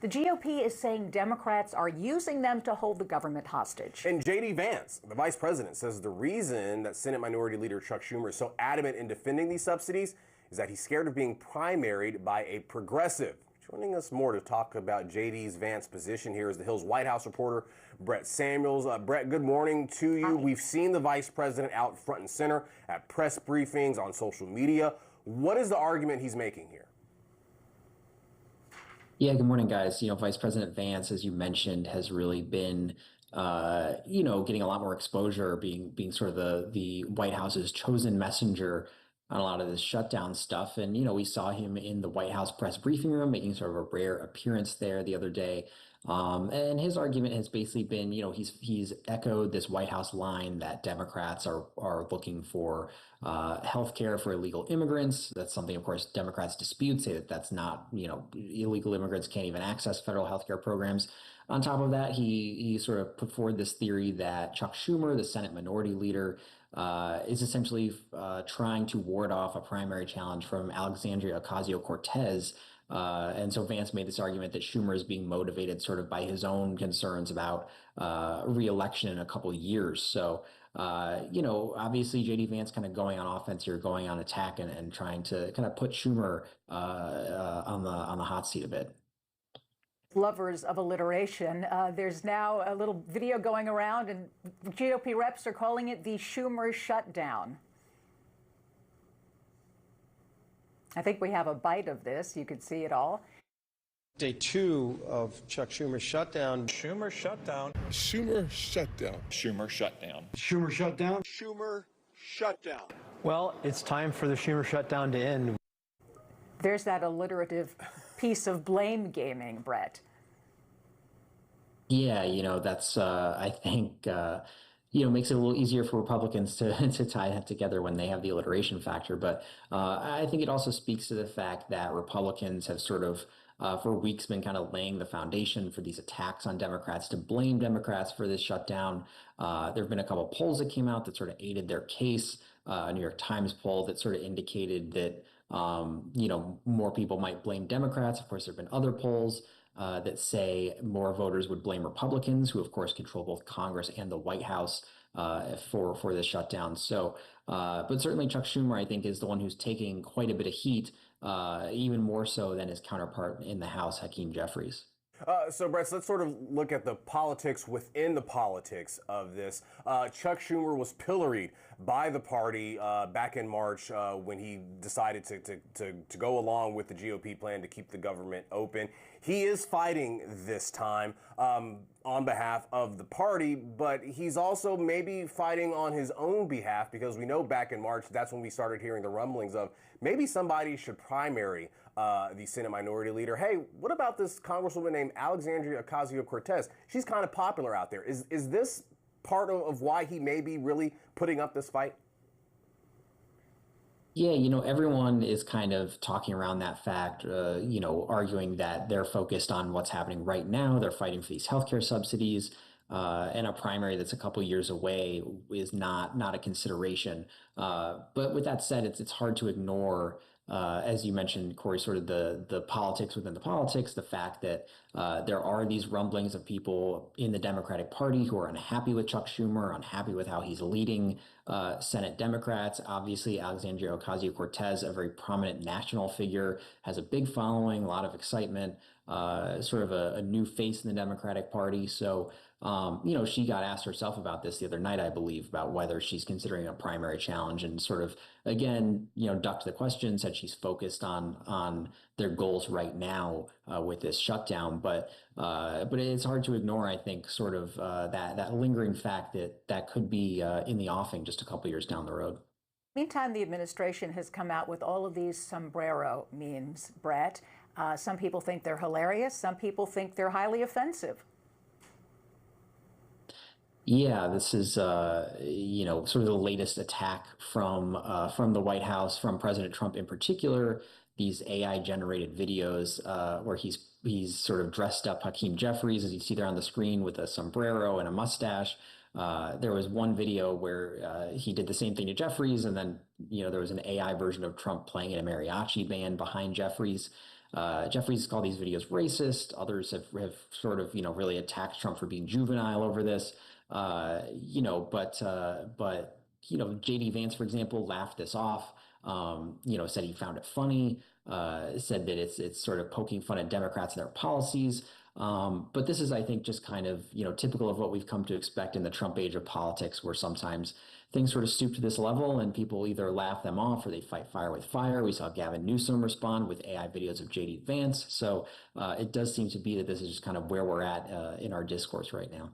The GOP is saying Democrats are using them to hold the government hostage. And J.D. Vance, the vice president, says the reason that Senate Minority Leader Chuck Schumer is so adamant in defending these subsidies is that he's scared of being primaried by a progressive. Joining us more to talk about J.D.'s Vance position here is the Hill's White House reporter, Brett Samuels. Brett, good morning to you. Hi. We've seen the vice president out front and center at press briefings, on social media. What is the argument he's making here? Yeah, good morning, guys. Vice President Vance, as you mentioned, has really been, getting a lot more exposure, being sort of the White House's chosen messenger on a lot of this shutdown stuff. And, we saw him in the White House press briefing room making sort of a rare appearance there the other day. And his argument has basically been, he's echoed this White House line that Democrats are looking for health care for illegal immigrants. That's something, of course, Democrats dispute, say that that's not, illegal immigrants can't even access federal health care programs. On top of that, he sort of put forward this theory that Chuck Schumer, the Senate Minority Leader, is essentially trying to ward off a primary challenge from Alexandria Ocasio-Cortez. And so Vance made this argument that Schumer is being motivated sort of by his own concerns about re-election in a couple of years. So, obviously J.D. Vance kind of going on offense here, going on attack and trying to kind of put Schumer on the hot seat a bit. Lovers of alliteration. There's now a little video going around, and GOP reps are calling it the Schumer shutdown. I think we have a bite of this. You can see it all. Day 2 of Chuck Schumer's shutdown. Schumer shutdown. Schumer shutdown. Schumer shutdown. Schumer shutdown. Schumer shutdown. Well, it's time for the Schumer shutdown to end. There's that alliterative piece of blame gaming, Brett. Yeah, that's, I think, makes it a little easier for Republicans to tie that together when they have the alliteration factor. But I think it also speaks to the fact that Republicans have sort of, for weeks, been kind of laying the foundation for these attacks on Democrats to blame Democrats for this shutdown. There have been a couple of polls that came out that sort of aided their case. A New York Times poll that sort of indicated that, more people might blame Democrats. Of course, there have been other polls that say more voters would blame Republicans, who, of course, control both Congress and the White House for this shutdown. So, but certainly Chuck Schumer, I think, is the one who's taking quite a bit of heat, even more so than his counterpart in the House, Hakeem Jeffries. So, Brett, let's sort of look at the politics within the politics of this. Chuck Schumer was pilloried by the party back in March when he decided to go along with the GOP plan to keep the government open. He is fighting this time on behalf of the party, but he's also maybe fighting on his own behalf, because we know back in March, that's when we started hearing the rumblings of maybe somebody should primary the Senate Minority Leader. Hey, what about this Congresswoman named Alexandria Ocasio-Cortez? She's kind of popular out there. Is this part of why he may be really putting up this fight? Yeah, everyone is kind of talking around that fact, arguing that they're focused on what's happening right now. They're fighting for these healthcare subsidies, and a primary that's a couple years away is not a consideration. But with that said, it's hard to ignore, as you mentioned, Corey, sort of the politics within the politics, the fact that there are these rumblings of people in the Democratic Party who are unhappy with Chuck Schumer, unhappy with how he's leading Senate Democrats. Obviously, Alexandria Ocasio-Cortez, a very prominent national figure, has a big following, a lot of excitement, sort of a new face in the Democratic Party. So, she got asked herself about this the other night, I believe, about whether she's considering a primary challenge, and sort of, again, ducked the question, said she's focused on their goals right now with this shutdown. But it's hard to ignore, I think, sort of that lingering fact that could be in the offing just a couple years down the road. Meantime, the administration has come out with all of these sombrero memes, Brett. Some people think they're hilarious. Some people think they're highly offensive. Yeah, this is, sort of the latest attack from the White House, from President Trump in particular. These AI-generated videos where he's sort of dressed up Hakeem Jeffries, as you see there on the screen, with a sombrero and a mustache. There was one video where he did the same thing to Jeffries, and then there was an AI version of Trump playing in a mariachi band behind Jeffries. Jeffries called these videos racist. Others have sort of, really attacked Trump for being juvenile over this. But JD Vance, for example, laughed this off. Said he found it funny. Said that it's sort of poking fun at Democrats and their policies. But this is, I think, just kind of, typical of what we've come to expect in the Trump age of politics, where sometimes things sort of stoop to this level and people either laugh them off or they fight fire with fire. We saw Gavin Newsom respond with AI videos of JD Vance. So it does seem to be that this is just kind of where we're at in our discourse right now.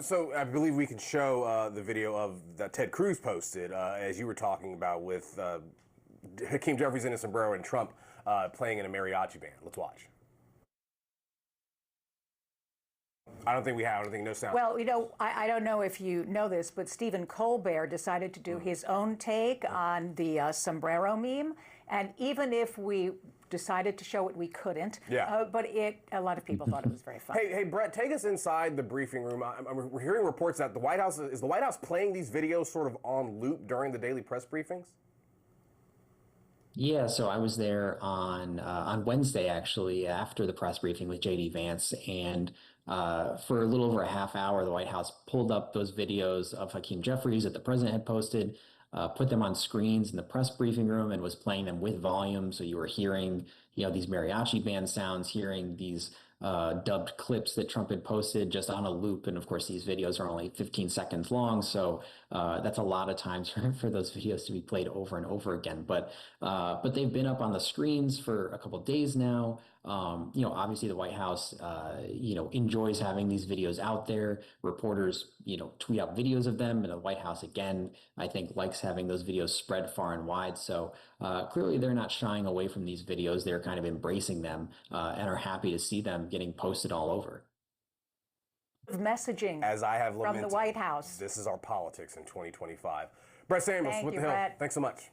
So I believe we can show the video of that Ted Cruz posted, as you were talking about, with Hakeem Jeffries in a sombrero and Trump playing in a mariachi band. Let's watch. I don't think we have. I don't think no sound. Well, I don't know if you know this, but Stephen Colbert decided to do his own take on the sombrero meme. And even if we decided to show it, we couldn't. Yeah. But a lot of people thought it was very funny. Hey, Brett, take us inside the briefing room. We're hearing reports that the White House is the White House playing these videos sort of on loop during the daily press briefings? Yeah, so I was there on Wednesday, actually, after the press briefing with JD Vance, and for a little over a half hour, the White House pulled up those videos of Hakeem Jeffries that the president had posted, put them on screens in the press briefing room, and was playing them with volume. So you were hearing, these mariachi band sounds, hearing these dubbed clips that Trump had posted just on a loop. And of course, these videos are only 15 seconds long. So that's a lot of times for those videos to be played over and over again. But they've been up on the screens for a couple of days now. Obviously the White House, enjoys having these videos out there. Reporters, tweet out videos of them. And the White House, again, I think likes having those videos spread far and wide. So clearly they're not shying away from these videos. They're kind of embracing them and are happy to see them getting posted all over. Messaging as I have lamented, from the White House. This is our politics in 2025. Brett Samuels with The Hill. Brett. Thanks so much.